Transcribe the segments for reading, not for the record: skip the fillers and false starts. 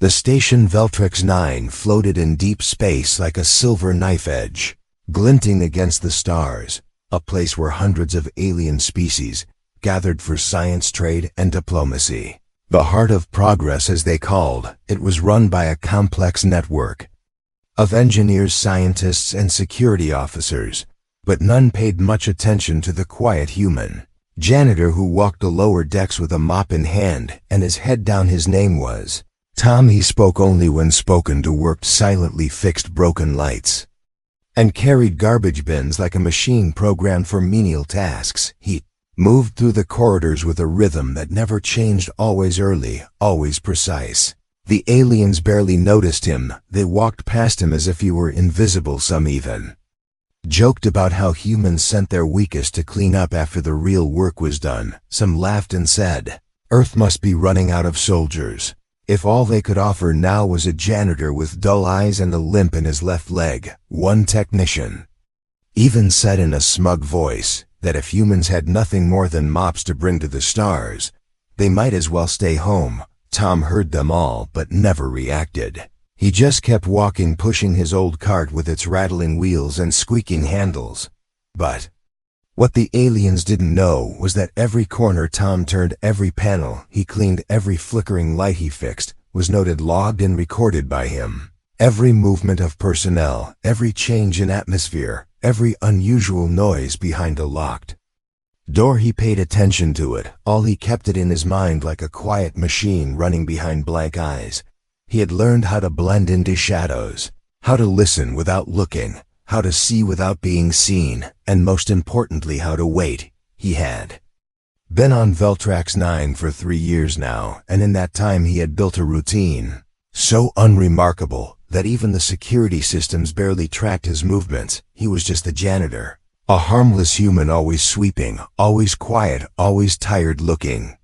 The station Veltrex 9 floated in deep space like a silver knife edge, glinting against the stars, a place where hundreds of alien species gathered for science, trade, and diplomacy. The heart of progress, as they called it, was run by a complex network of engineers, scientists, and security officers, but none paid much attention to the quiet human janitor who walked the lower decks with a mop in hand and his head down. His name was Tom. He spoke only when spoken to, worked silently, fixed broken lights, and carried garbage bins like a machine programmed for menial tasks. He moved through the corridors with a rhythm that never changed, always early, always precise. The aliens barely noticed him. They walked past him as if he were invisible. Some even joked about how humans sent their weakest to clean up after the real work was done. Some laughed and said, Earth must be running out of soldiers if all they could offer now was a janitor with dull eyes and a limp in his left leg. One technician even said in a smug voice that if humans had nothing more than mops to bring to the stars, they might as well stay home. Tom heard them all but never reacted. He just kept walking, pushing his old cart with its rattling wheels and squeaking handles. But what the aliens didn't know was that every corner Tom turned, every panel he cleaned, every flickering light he fixed was noted, logged, and recorded by him. Every movement of personnel, every change in atmosphere, every unusual noise behind a locked door, he paid attention to it. All he kept it in his mind like a quiet machine running behind blank eyes. He had learned how to blend into shadows, how to listen without looking, how to see without being seen, and most importantly, how to wait. He had been on Veltrex 9 for 3 years now, and in that time he had built a routine so unremarkable that even the security systems barely tracked his movements. He was just a janitor, a harmless human, always sweeping, always quiet, always tired looking.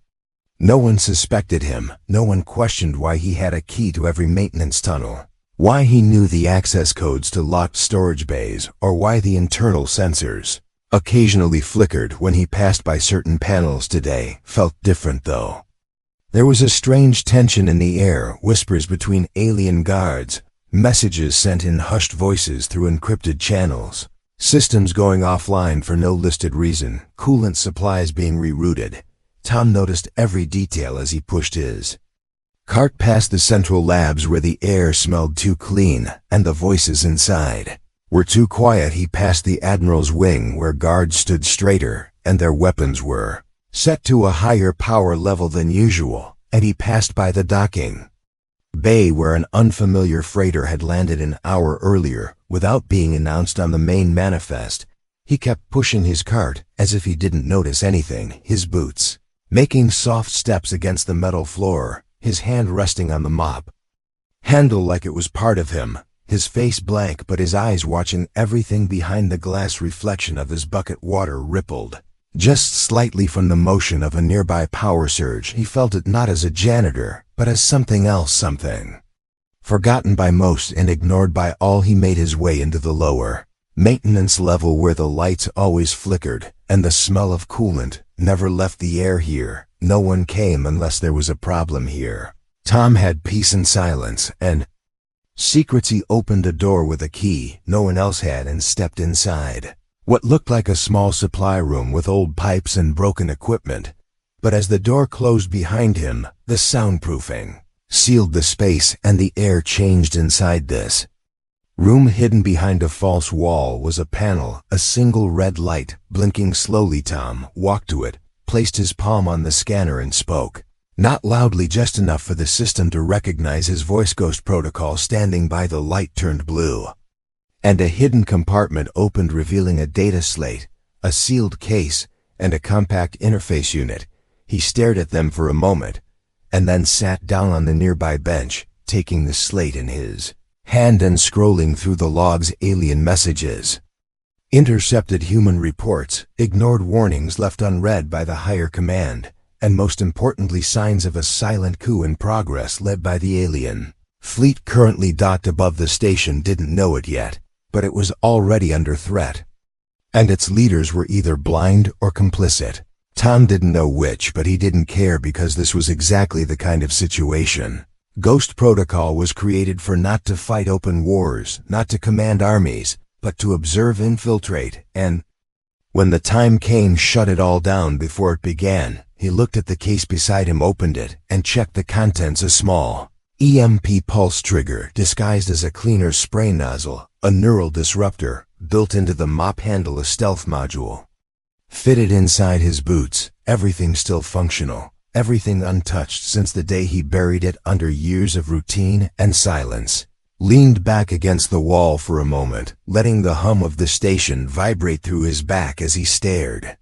No one suspected him. No one questioned why he had a key to every maintenance tunnel, why he knew the access codes to locked storage bays, or why the internal sensors occasionally flickered when he passed by certain panels. Today felt different, though. There was a strange tension in the air, whispers between alien guards, messages sent in hushed voices through encrypted channels, systems going offline for no listed reason, coolant supplies being rerouted. Tom noticed every detail as he pushed his cart past the central labs where the air smelled too clean and the voices inside were too quiet. He passed the Admiral's wing where guards stood straighter and their weapons were set to a higher power level than usual, and he passed by the docking bay where an unfamiliar freighter had landed an hour earlier without being announced on the main manifest. He kept pushing his cart as if he didn't notice anything, his boots making soft steps against the metal floor, his hand resting on the mop handle like it was part of him, his face blank but his eyes watching everything behind the glass. Reflection of his bucket water rippled just slightly from the motion of a nearby power surge. He felt it not as a janitor, but as something else, something forgotten by most and ignored by all. He made his way into the lower maintenance level where the lights always flickered and the smell of coolant never left the air. Here, no one came unless there was a problem here. Tom had peace and silence and secrets. He opened a door with a key no one else had and stepped inside what looked like a small supply room with old pipes and broken equipment. But as the door closed behind him, the soundproofing sealed the space and the air changed inside this room. Hidden behind a false wall was a panel, a single red light blinking slowly. Tom walked to it, placed his palm on the scanner and spoke, not loudly, just enough for the system to recognize his voice. Ghost protocol. Standing by the light turned blue, and a hidden compartment opened, revealing a data slate, a sealed case, and a compact interface unit. He stared at them for a moment, and then sat down on the nearby bench, taking the slate in his hand and scrolling through the logs. Alien messages, intercepted human reports, ignored warnings left unread by the higher command, and most importantly, signs of a silent coup in progress led by the alien fleet currently docked above the station. Didn't know it yet, but it was already under threat, and its leaders were either blind or complicit. Tom didn't know which, but he didn't care because this was exactly the kind of situation Ghost Protocol was created for not to fight open wars, not to command armies, but to observe, infiltrate, and, when the time came, shut it all down before it began. He looked at the case beside him, opened it, and checked the contents. A small EMP pulse trigger disguised as a cleaner spray nozzle, a neural disruptor built into the mop handle, a stealth module fitted inside his boots, everything still functional, everything untouched since the day he buried it under years of routine and silence. Leaned back against the wall for a moment, letting the hum of the station vibrate through his back as he stared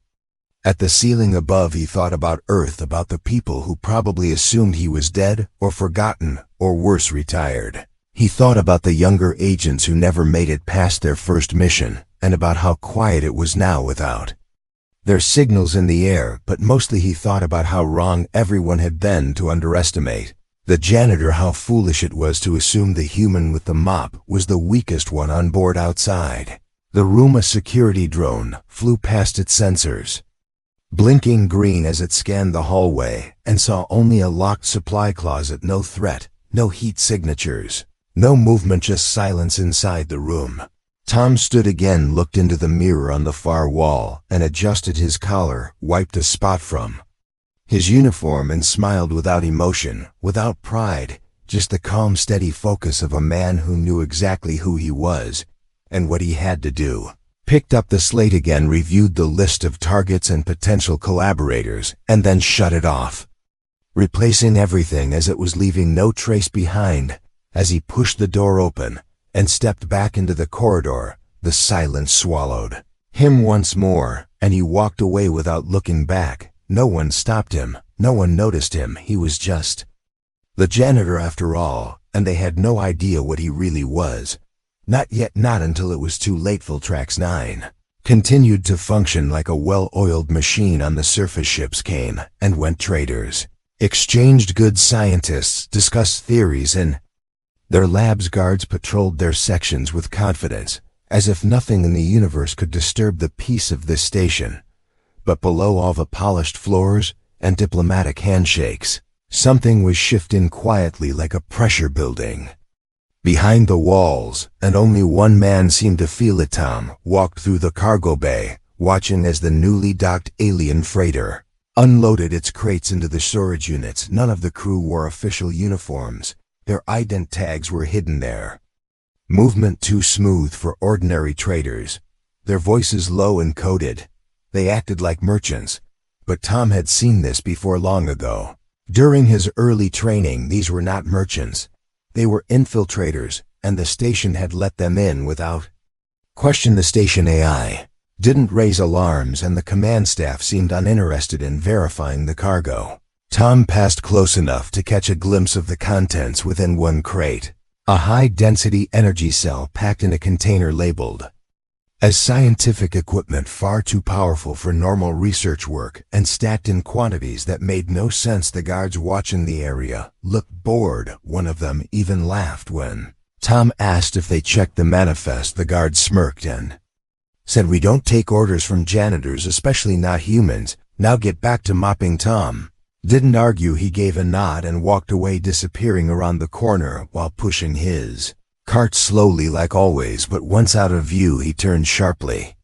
at the ceiling above. He thought about Earth, about the people who probably assumed he was dead or forgotten or worse, retired. He thought about the younger agents who never made it past their first mission, and about how quiet it was now without their signals in the air, but mostly he thought about how wrong everyone had been to underestimate the janitor, how foolish it was to assume the human with the mop was the weakest one on board. Outside the room, a security drone flew past its sensors, blinking green as it scanned the hallway, and saw only a locked supply closet. No threat, no heat signatures, no movement, just silence inside the room. Tom stood again, looked into the mirror on the far wall, and adjusted his collar, wiped a spot from his uniform, and smiled without emotion, without pride, just the calm, steady focus of a man who knew exactly who he was and what he had to do. Picked up the slate again, reviewed the list of targets and potential collaborators, and then shut it off, replacing everything as it was, leaving no trace behind. As he pushed the door open and stepped back into the corridor, the silence swallowed him once more, and he walked away without looking back. No one stopped him, no one noticed him. He was just the janitor after all, and they had no idea what he really was. Not yet, not until it was too late. Filtrax 9 continued to function like a well-oiled machine. On the surface, ships came and went, traders exchanged goods, scientists discussed theories in their labs, guards patrolled their sections with confidence, as if nothing in the universe could disturb the peace of this station. But below all the polished floors and diplomatic handshakes, something was shifting quietly, like a pressure building behind the walls, and only one man seemed to feel it. Tom walked through the cargo bay, watching as the newly docked alien freighter unloaded its crates into the storage units. None of the crew wore official uniforms. Their ident tags were hidden there. Movement too smooth for ordinary traders. Their voices low and coded. They acted like merchants. But Tom had seen this before, long ago. During his early training, these were not merchants. They were infiltrators, and the station had let them in without question. The station AI didn't raise alarms, and the command staff seemed uninterested in verifying the cargo. Tom passed close enough to catch a glimpse of the contents within one crate. A high-density energy cell packed in a container labeled as scientific equipment, far too powerful for normal research work, and stacked in quantities that made no sense. The guards watching the area looked bored. One of them even laughed when Tom asked if they checked the manifest. The guard smirked and said, "We don't take orders from janitors, especially not humans. Now get back to mopping." Tom didn't argue. He gave a nod and walked away, disappearing around the corner while pushing his cart slowly, like always. But once out of view, he turned sharply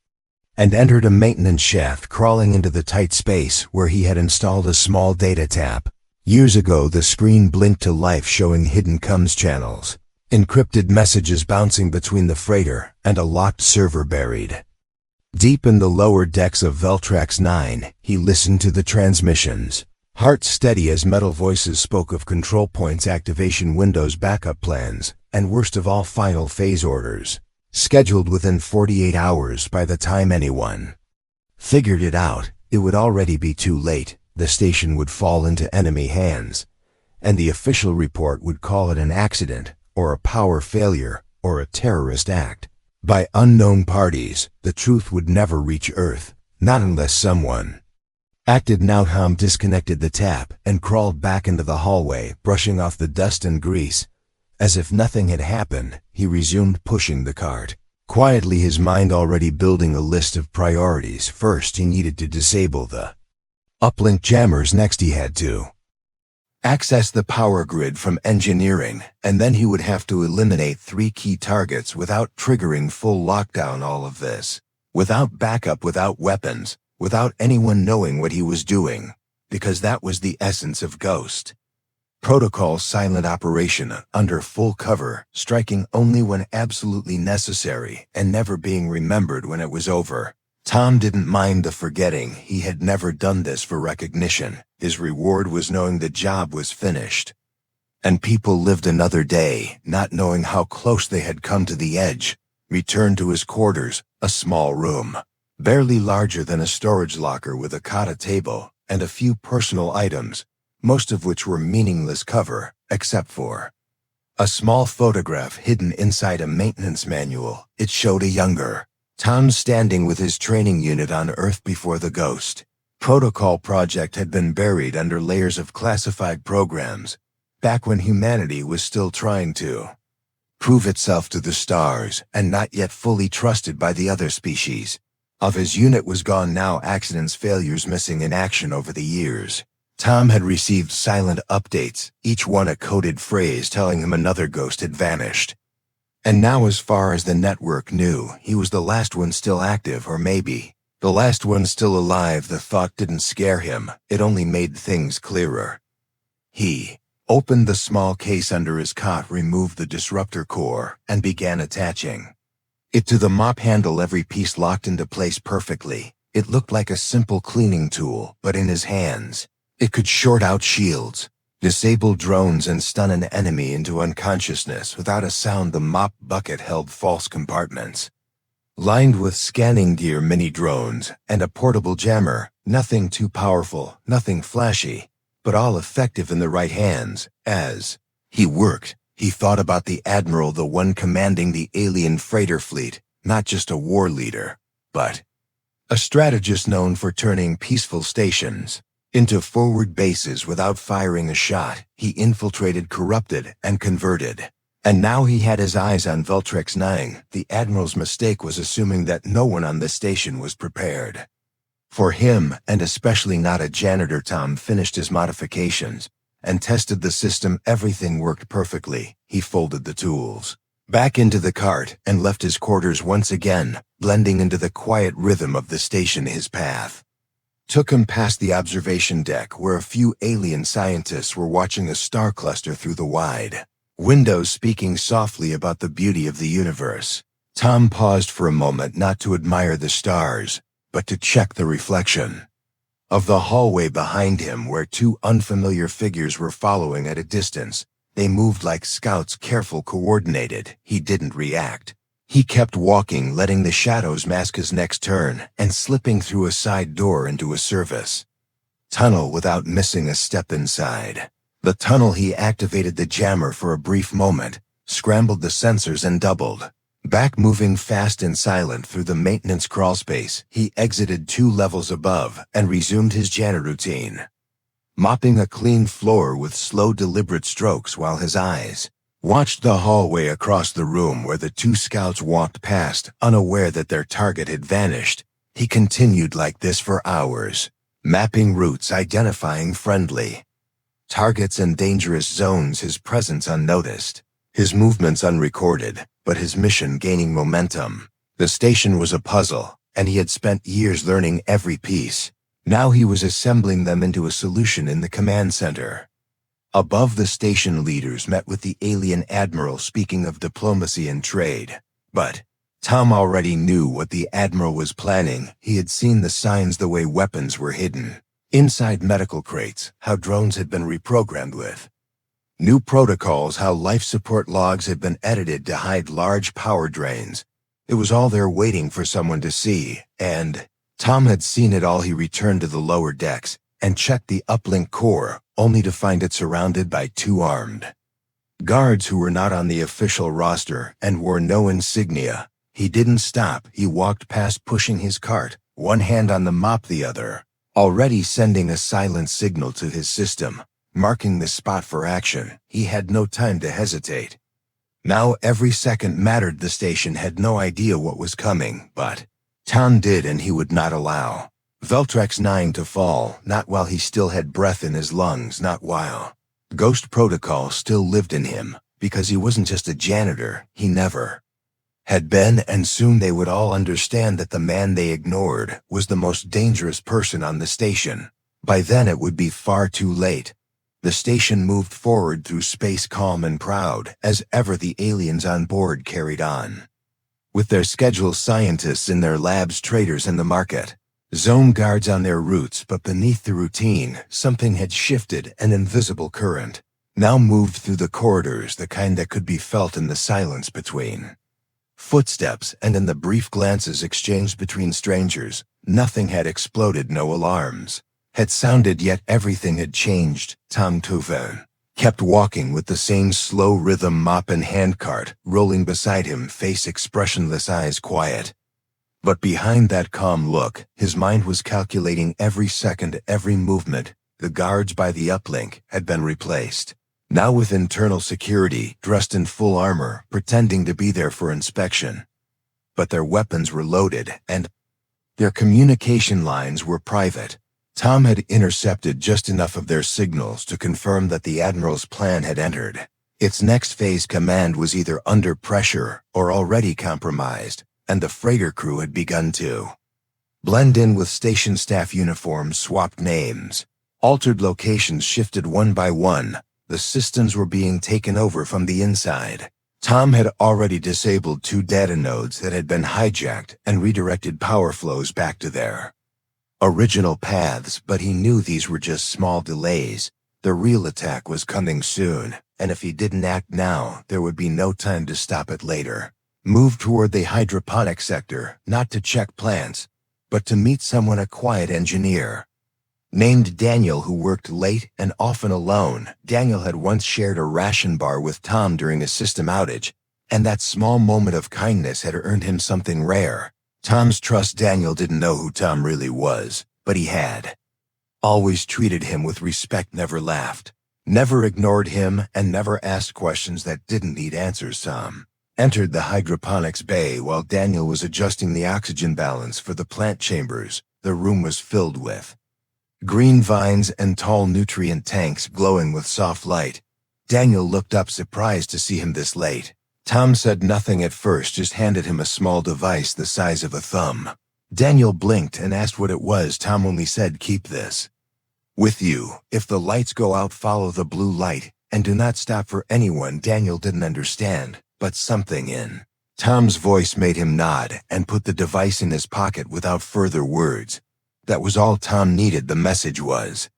and entered a maintenance shaft, crawling into the tight space where he had installed a small data tap. Years ago, the screen blinked to life, showing hidden comms channels, encrypted messages bouncing between the freighter and a locked server buried deep in the lower decks of Filtrax 9. He listened to the transmissions, heart steady, as metal voices spoke of control points, activation windows, backup plans, and worst of all, final phase orders, scheduled within 48 hours. By the time anyone figured it out, it would already be too late. The station would fall into enemy hands, and the official report would call it an accident, or a power failure, or a terrorist act by unknown parties. The truth would never reach Earth, not unless someone acted now. Tom disconnected the tap and crawled back into the hallway, brushing off the dust and grease. As if nothing had happened, he resumed pushing the cart, quietly, his mind already building a list of priorities. First, he needed to disable the uplink jammers. Next, he had to access the power grid from engineering, and then he would have to eliminate 3 key targets without triggering full lockdown. All of this without backup, without weapons, without anyone knowing what he was doing, because that was the essence of Ghost. Protocol silent operation, under full cover, striking only when absolutely necessary and never being remembered when it was over. Tom didn't mind the forgetting. He had never done this for recognition. His reward was knowing the job was finished. And people lived another day, not knowing how close they had come to the edge. Returned to his quarters, a small room, barely larger than a storage locker, with a cot, table, and a few personal items, most of which were meaningless cover, except for a small photograph hidden inside a maintenance manual. It showed a younger Tom standing with his training unit on Earth before the Ghost Protocol project had been buried under layers of classified programs, back when humanity was still trying to prove itself to the stars and not yet fully trusted by the other species. Of his unit was gone now, accidents, failures, missing in action over the years. Tom had received silent updates, each one a coded phrase telling him another ghost had vanished. And now, as far as the network knew, he was the last one still active, or maybe the last one still alive. The thought didn't scare him, it only made things clearer. He opened the small case under his cot, removed the disruptor core, and began attaching it to the mop handle, every piece locked into place perfectly. It looked like a simple cleaning tool, but in his hands, it could short out shields, disable drones, and stun an enemy into unconsciousness without a sound. The mop bucket held false compartments, lined with scanning gear, mini drones, and a portable jammer. Nothing too powerful, nothing flashy, but all effective in the right hands. As he worked, he thought about the Admiral, the one commanding the alien freighter fleet, not just a war leader, but a strategist known for turning peaceful stations into forward bases without firing a shot. He infiltrated, corrupted, and converted. And now he had his eyes on Veltrex 9. The Admiral's mistake was assuming that no one on the station was prepared for him, and especially not a janitor. Tom finished his modifications and tested the system. Everything worked perfectly. He folded the tools back into the cart and left his quarters once again, blending into the quiet rhythm of the station. His path took him past the observation deck, where a few alien scientists were watching a star cluster through the wide windows, speaking softly about the beauty of the universe. Tom paused for a moment, not to admire the stars, but to check the reflection of the hallway behind him, where 2 unfamiliar figures were following at a distance. They moved like scouts, careful, coordinated. He didn't react. He kept walking, letting the shadows mask his next turn, and slipping through a side door into a service tunnel without missing a step inside the tunnel. He activated the jammer for a brief moment, scrambled the sensors, and doubled back, moving fast and silent through the maintenance crawlspace. He exited 2 levels above and resumed his janitor routine, mopping a clean floor with slow, deliberate strokes while his eyes watched the hallway across the room where the 2 scouts walked past, unaware that their target had vanished. He continued like this for hours, mapping routes, identifying friendly targets and dangerous zones, his presence unnoticed, his movements unrecorded, but his mission gaining momentum. The station was a puzzle, and he had spent years learning every piece. Now he was assembling them into a solution in the command center. Above, the station leaders met with the alien admiral, speaking of diplomacy and trade. But Tom already knew what the admiral was planning. He had seen the signs, the way weapons were hidden inside medical crates, how drones had been reprogrammed with new protocols, how life support logs had been edited to hide large power drains. It was all there, waiting for someone to see, and Tom had seen it all. He returned to the lower decks and checked the uplink core, only to find it surrounded by 2 armed guards who were not on the official roster and wore no insignia. He didn't stop. He walked past, pushing his cart, one hand on the mop, the other already sending a silent signal to his system, marking the spot for action. He had no time to hesitate. Now every second mattered. The station had no idea what was coming, but Tom did, and he would not allow Veltrex 9 to fall, not while he still had breath in his lungs, not while Ghost protocol still lived in him, because he wasn't just a janitor, he never had been, and soon they would all understand that the man they ignored was the most dangerous person on the station. By then it would be far too late. The station moved forward through space calm and proud, as ever the aliens on board carried on. With their scheduled scientists in their labs, traders in the market, zone guards on their routes, but beneath the routine, something had shifted. An invisible current now moved through the corridors, the kind that could be felt in the silence between footsteps, and in the brief glances exchanged between strangers. Nothing had exploded, no alarms had sounded, yet everything had changed. Tom Tuven kept walking with the same slow rhythm, mop and handcart rolling beside him, face expressionless, eyes quiet. But behind that calm look, his mind was calculating every second, every movement. The guards by the uplink had been replaced, now with internal security, dressed in full armor, pretending to be there for inspection. But their weapons were loaded, and their communication lines were private. Tom had intercepted just enough of their signals to confirm that the Admiral's plan had entered its next phase. Command was either under pressure or already compromised, and the freighter crew had begun to blend in with station staff. Uniforms swapped, names altered, locations shifted one by one. The systems were being taken over from the inside. Tom had already disabled 2 data nodes that had been hijacked and redirected power flows back to their original paths, but he knew these were just small delays. The real attack was coming soon, and if he didn't act now, there would be no time to stop it later. Moved toward the hydroponic sector, not to check plants, but to meet someone, a quiet engineer named Daniel who worked late and often alone. Daniel had once shared a ration bar with Tom during a system outage, and that small moment of kindness had earned him something rare. Tom's trust. Daniel didn't know who Tom really was, but he had always treated him with respect, never laughed, never ignored him, and never asked questions that didn't need answers. Tom entered the hydroponics bay while Daniel was adjusting the oxygen balance for the plant chambers. The room was filled with green vines and tall nutrient tanks glowing with soft light. Daniel looked up, surprised to see him this late. Tom said nothing at first, just handed him a small device the size of a thumb. Daniel blinked and asked what it was. Tom only said, "Keep this with you. If the lights go out, follow the blue light, and do not stop for anyone." Daniel didn't understand, but something in Tom's voice made him nod and put the device in his pocket without further words. That was all Tom needed. The message was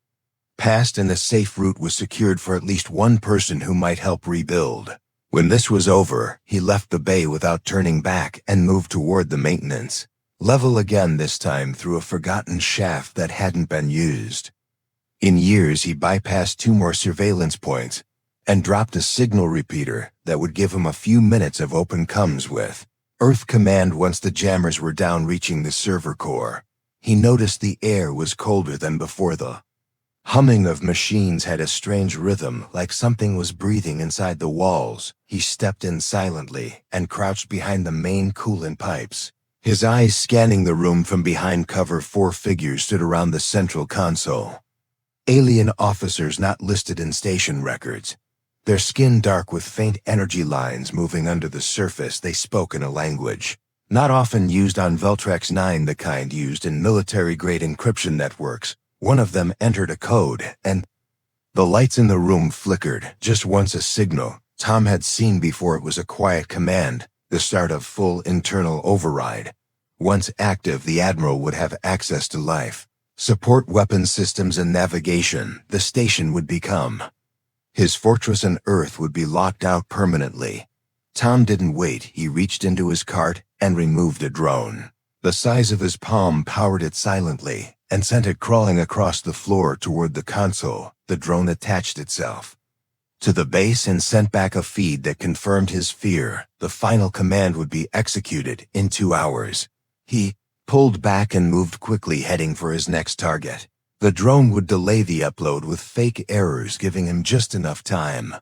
passed, and the safe route was secured for at least one person who might help rebuild. When this was over, he left the bay without turning back and moved toward the maintenance level again, this time through a forgotten shaft that hadn't been used in years. He bypassed 2 more surveillance points and dropped a signal repeater that would give him a few minutes of open comms with Earth Command once the jammers were down, reaching the server core. He noticed the air was colder than before. The humming of machines had a strange rhythm, like something was breathing inside the walls. He stepped in silently and crouched behind the main coolant pipes, his eyes scanning the room from behind cover. 4 figures stood around the central console. Alien officers not listed in station records, their skin dark with faint energy lines moving under the surface. They spoke in a language not often used on Veltrax 9, the kind used in military-grade encryption networks. One of them entered a code, and the lights in the room flickered. Just once, a signal Tom had seen before. It was a quiet command, the start of full internal override. Once active, the Admiral would have access to life support, weapon systems, and navigation. The station would become his fortress, and Earth would be locked out permanently. Tom didn't wait. He reached into his cart and removed a drone the size of his palm, powered it silently, and sent it crawling across the floor toward the console. The drone attached itself to the base and sent back a feed that confirmed his fear. The final command would be executed in 2 hours. He pulled back and moved quickly, heading for his next target. The drone would delay the upload with fake errors, giving him just enough time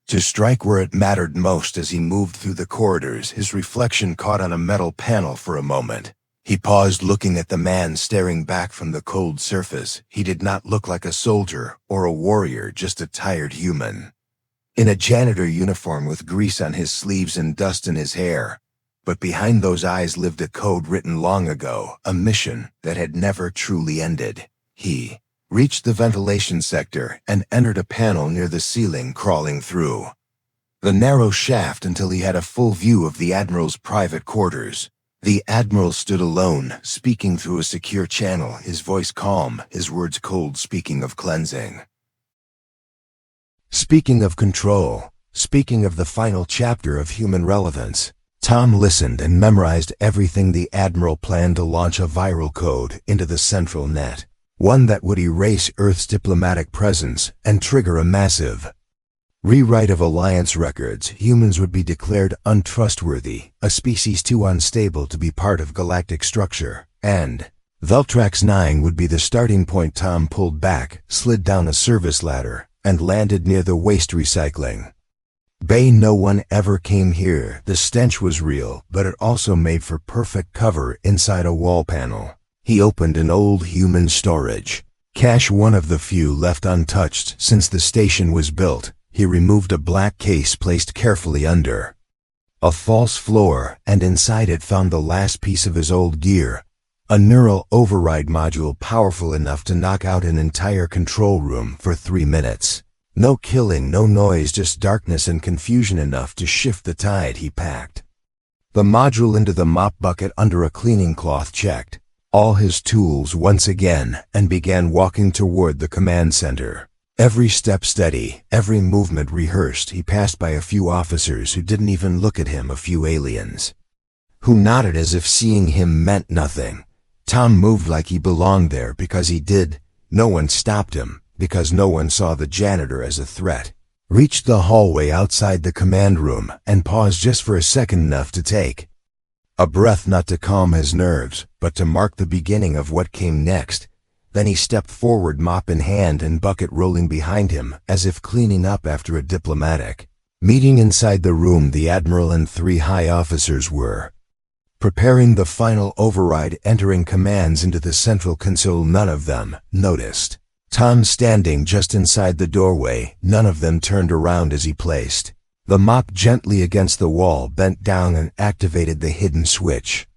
to strike where it mattered most. As he moved through the corridors, his reflection caught on a metal panel for a moment. He paused, looking at the man staring back from the cold surface. He did not look like a soldier or a warrior, just a tired human. In a janitor uniform with grease on his sleeves and dust in his hair. But behind those eyes lived a code written long ago, a mission that had never truly ended. He reached the ventilation sector and entered a panel near the ceiling, crawling through the narrow shaft until he had a full view of the Admiral's private quarters. The Admiral stood alone, speaking through a secure channel, his voice calm, his words cold, speaking of cleansing. Speaking of control, speaking of the final chapter of human relevance. Tom listened and memorized everything. The Admiral planned to launch a viral code into the central net, one that would erase Earth's diplomatic presence and trigger a massive rewrite of Alliance records. Humans would be declared untrustworthy, a species too unstable to be part of galactic structure, and Veltrax 9 would be the starting point. Tom pulled back, slid down a service ladder, and landed near the waste recycling bay. No one ever came here. The stench was real, but it also made for perfect cover inside a wall panel. He opened an old human storage cache, one of the few left untouched since the station was built. He removed a black case placed carefully under a false floor, and inside it found the last piece of his old gear, a neural override module powerful enough to knock out an entire control room for 3 minutes. No killing, no noise, just darkness and confusion enough to shift the tide. He packed the module into the mop bucket under a cleaning cloth, checked all his tools once again, and began walking toward the command center. Every step steady, every movement rehearsed. He passed by a few officers who didn't even look at him, a few aliens who nodded as if seeing him meant nothing. Tom moved like he belonged there because he did. No one stopped him, because no one saw the janitor as a threat. Reached the hallway outside the command room and paused just for a second, enough to take a breath, not to calm his nerves, but to mark the beginning of what came next. Then he stepped forward, mop in hand and bucket rolling behind him, as if cleaning up after a diplomatic meeting. Inside the room, the Admiral and 3 high officers were preparing the final override, entering commands into the central console. None of them noticed Tom standing just inside the doorway. None of them turned around as he placed the mop gently against the wall, bent down and activated the hidden switch.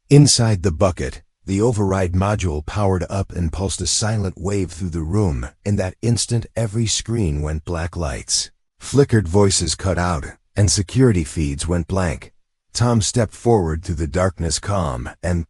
Inside the bucket, the override module powered up and pulsed a silent wave through the room. In that instant, every screen went black, lights flickered, voices cut out, and security feeds went blank. Tom stepped forward through the darkness, calm and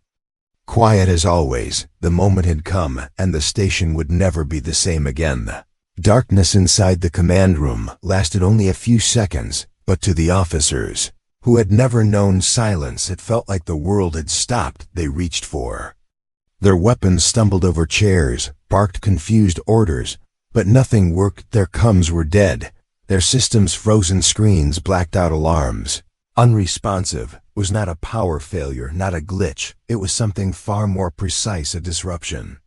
quiet as always. The moment had come, and the station would never be the same again. The darkness inside the command room lasted only a few seconds, but to the officers who had never known silence, it felt like the world had stopped. They reached for their weapons, stumbled over chairs, barked confused orders, but nothing worked. Their comms were dead, their systems frozen, screens blacked out, alarms unresponsive. Was not a power failure, not a glitch. It was something far more precise, a disruption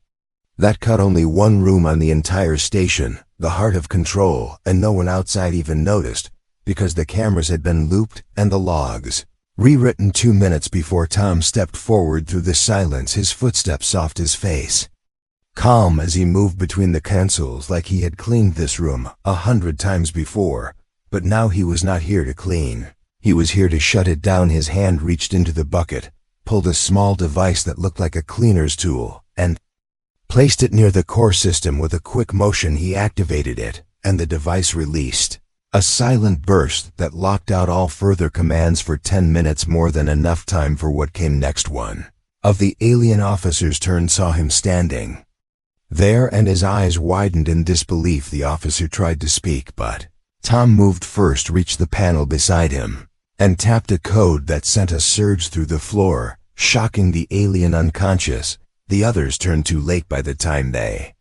that cut only one room on the entire station, the heart of control, and no one outside even noticed, because the cameras had been looped and the logs rewritten 2 minutes before. Tom stepped forward through the silence, his footsteps soft, his face calm as he moved between the consoles, like he had cleaned this room 100 times before. But now he was not here to clean. He was here to shut it down. His hand reached into the bucket, pulled a small device that looked like a cleaner's tool, and placed it near the core system. With a quick motion, he activated it, and the device released a silent burst that locked out all further commands for 10 minutes, more than enough time for what came next. One of the alien officers turned, saw him standing there, and his eyes widened in disbelief. The officer tried to speak, but Tom moved first, reached the panel beside him, and tapped a code that sent a surge through the floor, shocking the alien unconscious. The others turned too late. By the time they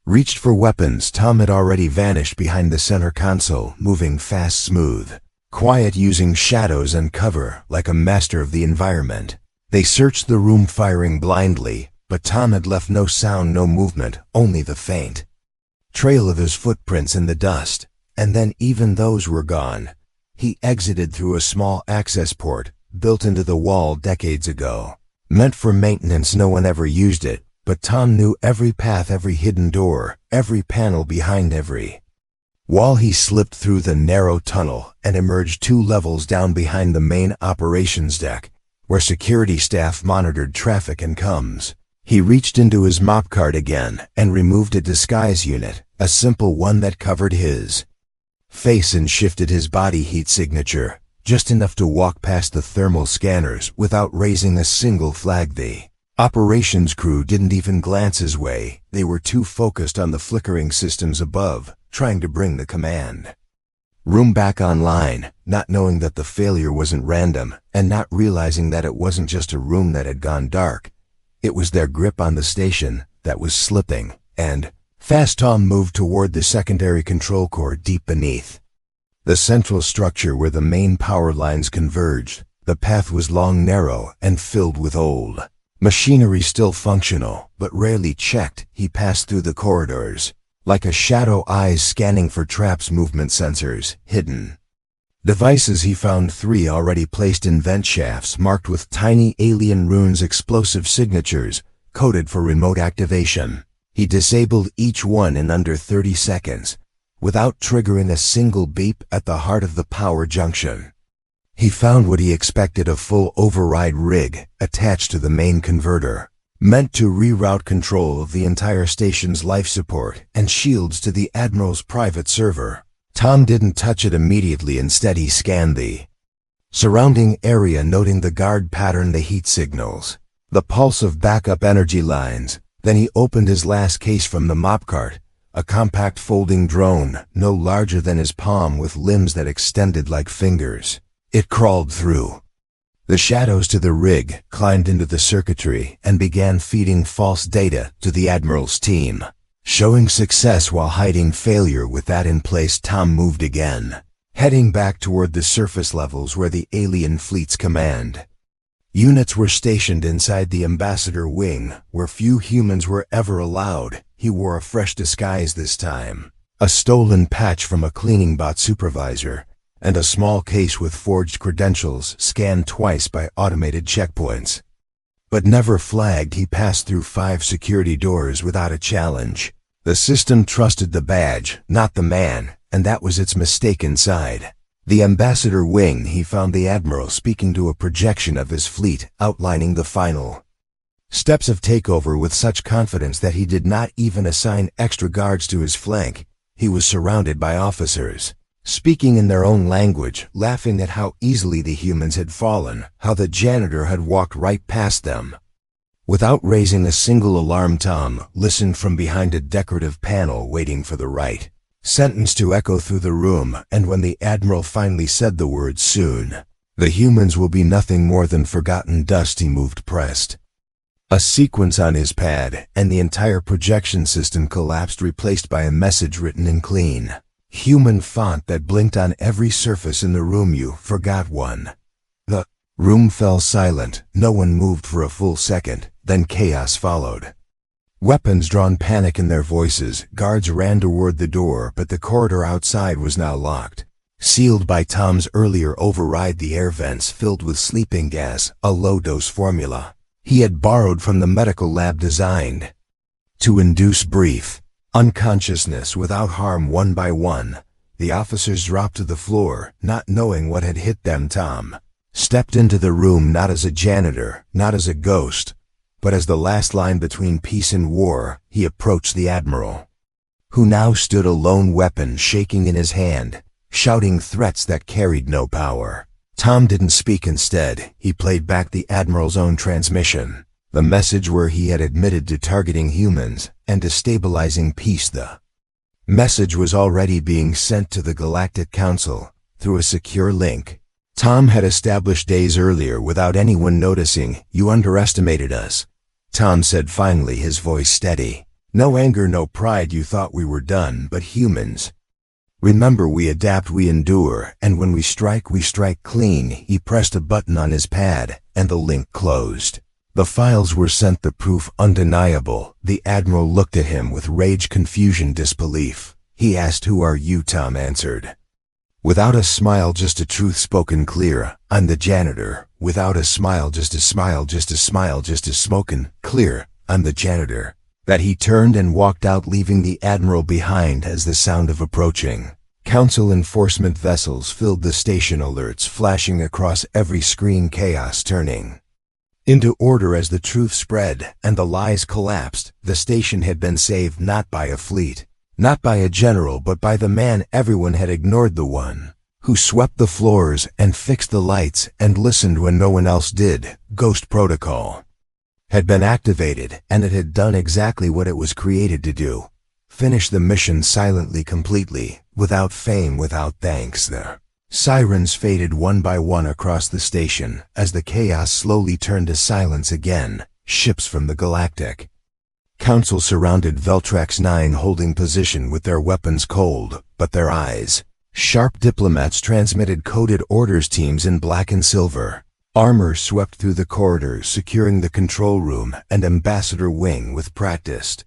reached for weapons, Tom had already vanished behind the center console, moving fast, smooth, quiet, using shadows and cover like a master of the environment. They searched the room, firing blindly, but Tom had left no sound, no movement, only the faint trail of his footprints in the dust. And then even those were gone. He exited through a small access port built into the wall decades ago. Meant for maintenance, no one ever used it, but Tom knew every path, every hidden door, every panel behind every wall. He slipped through the narrow tunnel and emerged 2 levels down behind the main operations deck, where security staff monitored traffic and comms. He reached into his mop cart again and removed a disguise unit, a simple one that covered his face and shifted his body heat signature, just enough to walk past the thermal scanners without raising a single flag. The operations crew didn't even glance his way. They were too focused on the flickering systems above, trying to bring the command room back online, not knowing that the failure wasn't random, and not realizing that it wasn't just a room that had gone dark. It was their grip on the station that was slipping, and fast. Tom moved toward the secondary control core deep beneath the central structure where the main power lines converged. The path was long, narrow, and filled with old machinery, still functional, but rarely checked. He passed through the corridors like a shadow, eyes scanning for traps, movement sensors, hidden devices. He found 3 already placed in vent shafts marked with tiny alien runes, explosive signatures, coded for remote activation. He disabled each one in under 30 seconds, without triggering a single beep. At the heart of the power junction, he found what he expected, a full override rig attached to the main converter, meant to reroute control of the entire station's life support and shields to the Admiral's private server. Tom didn't touch it immediately. Instead, he scanned the surrounding area, noting the guard pattern, the heat signals, the pulse of backup energy lines. Then he opened his last case from the mop cart, a compact folding drone, no larger than his palm, with limbs that extended like fingers. It crawled through the shadows to the rig, climbed into the circuitry, and began feeding false data to the Admiral's team, showing success while hiding failure. With that in place, Tom moved again, heading back toward the surface levels where the alien fleet's command units were stationed. Inside the ambassador wing, where few humans were ever allowed, he wore a fresh disguise this time, a stolen patch from a cleaning bot supervisor, and a small case with forged credentials, scanned twice by automated checkpoints, but never flagged. He passed through 5 security doors without a challenge. The system trusted the badge, not the man, and that was its mistake. Inside the ambassador wing, he found the Admiral speaking to a projection of his fleet, outlining the final steps of takeover with such confidence that he did not even assign extra guards to his flank. He was surrounded by officers, speaking in their own language, laughing at how easily the humans had fallen, how the janitor had walked right past them without raising a single alarm. Tom listened from behind a decorative panel, waiting for the right sentence to echo through the room, and when the Admiral finally said the words, "Soon, the humans will be nothing more than forgotten dust," he moved, pressed a sequence on his pad, and the entire projection system collapsed, replaced by a message written in clean human font that blinked on every surface in the room. "You forgot one." The room fell silent. No one moved for a full second. Then chaos followed. Weapons drawn, panic in their voices. Guards ran toward the door, but the corridor outside was now locked, sealed by Tom's earlier override. The air vents filled with sleeping gas, a low-dose formula he had borrowed from the medical lab, designed to induce brief unconsciousness without harm. One by one, the officers dropped to the floor, not knowing what had hit them. Tom stepped into the room not as a janitor, not as a ghost, but as the last line between peace and war. He approached the Admiral, who now stood alone, weapon shaking in his hand, shouting threats that carried no power. Tom didn't speak. Instead, he played back the Admiral's own transmission, the message where he had admitted to targeting humans and destabilizing peace. The message was already being sent to the Galactic Council through a secure link Tom had established days earlier without anyone noticing. "You underestimated us," Tom said finally, his voice steady. "No anger, no pride. You thought we were done, but humans, remember, we adapt, we endure, and when we strike clean." He pressed a button on his pad, and the link closed. The files were sent, the proof undeniable. The Admiral looked at him with rage, confusion, disbelief. He asked, "Who are you?" Tom answered, without a smile, just a truth spoken clear. "I'm the janitor, without a smile, just a smile, just a smile, just a smokin' clear, I'm the janitor. That he turned and walked out, leaving the Admiral behind as the sound of approaching Council enforcement vessels filled the station, alerts flashing across every screen, chaos turning into order as the truth spread and the lies collapsed. The station had been saved not by a fleet, not by a general, but by the man everyone had ignored, the one who swept the floors and fixed the lights and listened when no one else did. Ghost Protocol had been activated, and it had done exactly what it was created to do: finish the mission silently, completely, without fame, without thanks. The sirens faded one by one across the station as the chaos slowly turned to silence again. Ships from the Galactic Council surrounded Veltrax 9, holding position with their weapons cold, but their eyes sharp. Diplomats transmitted coded orders. Teams in black and silver armor swept through the corridors, securing the control room and Ambassador Wing with practiced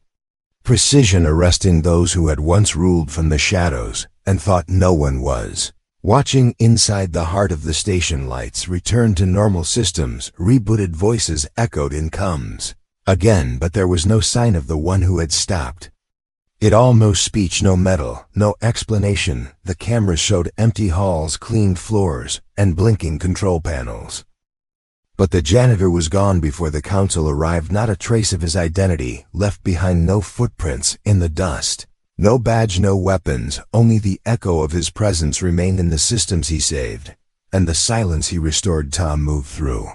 precision, arresting those who had once ruled from the shadows and thought no one was watching. Inside the heart of the station, lights returned to normal, systems rebooted, voices echoed in comes again, but there was no sign of the one who had stopped it all. No speech, no medal, no explanation. The cameras showed empty halls, cleaned floors, and blinking control panels. But the janitor was gone before the council arrived. Not a trace of his identity left behind, no footprints in the dust, no badge, no weapons. Only the echo of his presence remained in the systems he saved, and the silence he restored. Tom moved through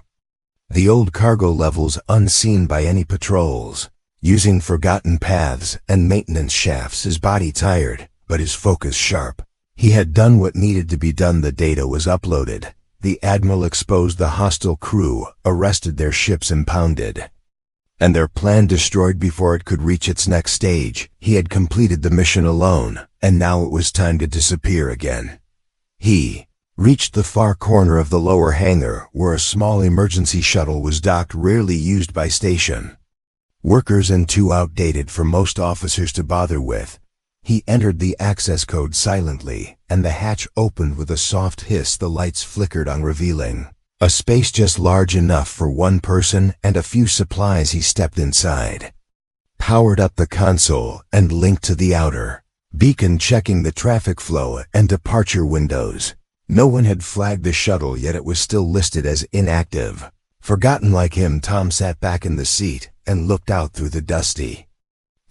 the old cargo levels unseen by any patrols, using forgotten paths and maintenance shafts, his body tired, but his focus sharp. He had done what needed to be done. The data was uploaded. The Admiral exposed the hostile crew, arrested their ships impounded, and their plan destroyed before it could reach its next stage. He had completed the mission alone, and now it was time to disappear again. He reached the far corner of the lower hangar, where a small emergency shuttle was docked, rarely used by station workers and too outdated for most officers to bother with. He entered the access code silently, and the hatch opened with a soft hiss. The lights flickered on, revealing a space just large enough for one person and a few supplies. He stepped inside, powered up the console, and linked to the outer beacon, checking the traffic flow and departure windows. No one had flagged the shuttle yet. It was still listed as inactive. Forgotten like him. Tom sat back in the seat and looked out through the dusty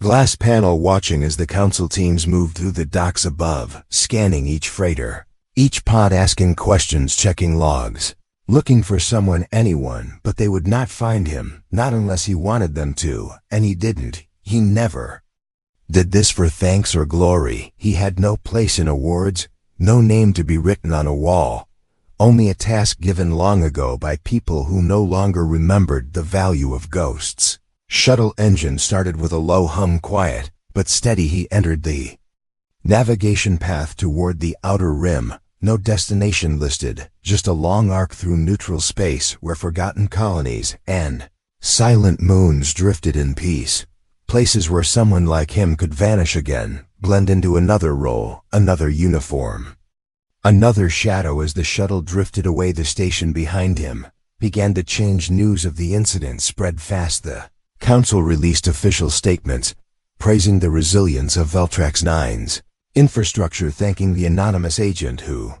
glass panel, watching as the council teams moved through the docks above, scanning each freighter, each pod, asking questions, checking logs, looking for someone, anyone, but they would not find him, not unless he wanted them to, and he didn't. He never did this for thanks or glory. He had no place in awards, no name to be written on a wall, only a task given long ago by people who no longer remembered the value of ghosts. Shuttle engine started with a low hum, quiet but steady. He entered the navigation path toward the outer rim. No destination listed, just a long arc through neutral space where forgotten colonies and silent moons drifted in peace. Places where someone like him could vanish again, blend into another role, another uniform, another shadow. As the shuttle drifted away, the station behind him began to change. News of the incident spread fast. The council released official statements praising the resilience of Veltrax 9's infrastructure, thanking the anonymous agent who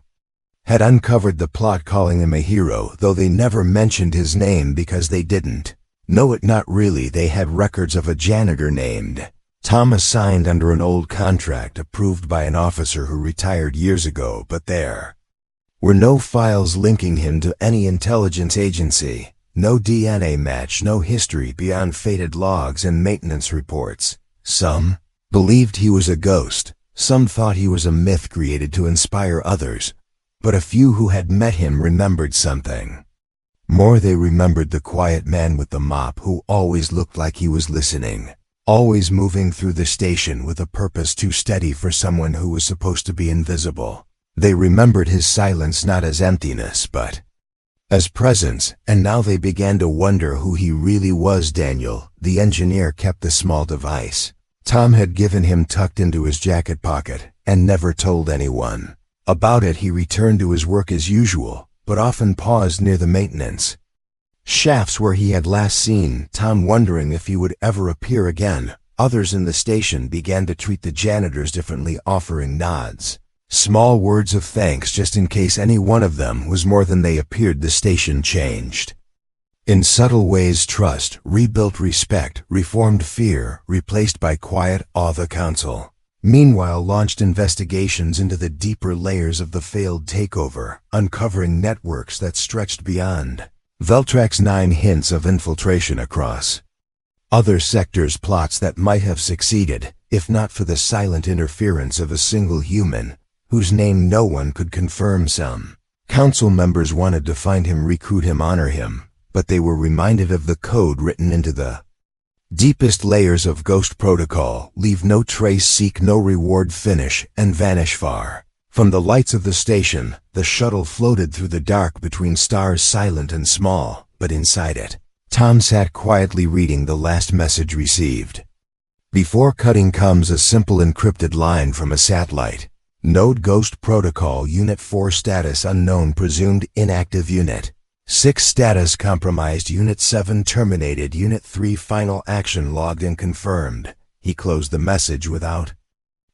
had uncovered the plot, calling him a hero, though they never mentioned his name because they didn't know it. Not really. They had records of a janitor named Tom, assigned under an old contract approved by an officer who retired years ago, but there were no files linking him to any intelligence agency. No DNA match, no history beyond faded logs and maintenance reports. Some believed he was a ghost, some thought he was a myth created to inspire others, but a few who had met him remembered something more. They remembered the quiet man with the mop who always looked like he was listening, always moving through the station with a purpose too steady for someone who was supposed to be invisible. They remembered his silence not as emptiness but as presence, and now they began to wonder who he really was. Daniel, the engineer, kept the small device Tom had given him tucked into his jacket pocket and never told anyone about it. He returned to his work as usual, but often paused near the maintenance shafts where he had last seen Tom, wondering if he would ever appear again. Others in the station began to treat the janitors differently, offering nods, small words of thanks just in case any one of them was more than they appeared. The station changed. In subtle ways: trust, rebuilt respect, reformed fear, replaced by quiet awe. The council, meanwhile, launched investigations into the deeper layers of the failed takeover, uncovering networks that stretched beyond Veltrax 9, hints of infiltration across other sectors, plots that might have succeeded if not for the silent interference of a single human whose name no one could confirm. Some council members wanted to find him, recruit him, honor him, but they were reminded of the code written into the deepest layers of Ghost Protocol: leave no trace, seek no reward, finish and vanish far from the lights of the station. The shuttle floated through the dark between stars, silent and small, but inside it, Tom sat quietly reading the last message received. Before cutting comes a simple encrypted line from a satellite. Node: Ghost Protocol Unit 4, status unknown, presumed inactive. Unit 6, status compromised. Unit 7, terminated. Unit 3, final action logged and confirmed. He closed the message without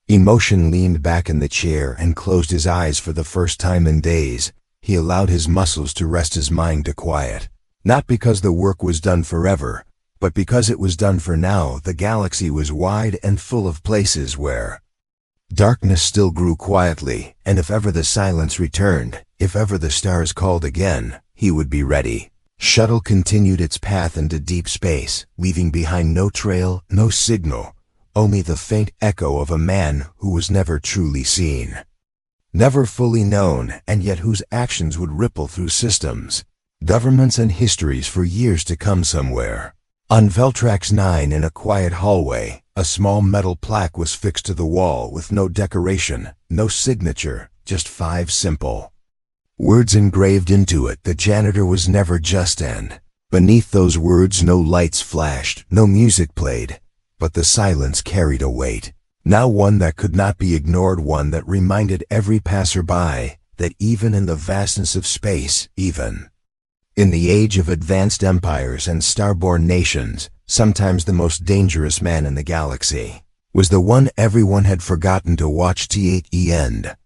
emotion, leaned back in the chair and closed his eyes. For the first time in days, he allowed his muscles to rest, his mind to quiet. Not because the work was done forever, but because it was done for now. The galaxy was wide and full of places where darkness still grew quietly, and if ever the silence returned, if ever the stars called again, he would be ready. Shuttle continued its path into deep space, leaving behind no trail, no signal, only the faint echo of a man who was never truly seen, never fully known, and yet whose actions would ripple through systems, governments and histories for years to come. Somewhere on Veltrax 9, in a quiet hallway, a small metal plaque was fixed to the wall with no decoration, no signature, just 5 simple words engraved into it: the janitor was never just. And beneath those words no lights flashed, no music played, but the silence carried a weight, now one that could not be ignored, one that reminded every passerby that even in the vastness of space, even in the age of advanced empires and starborn nations, sometimes the most dangerous man in the galaxy was the one everyone had forgotten to watch. The end.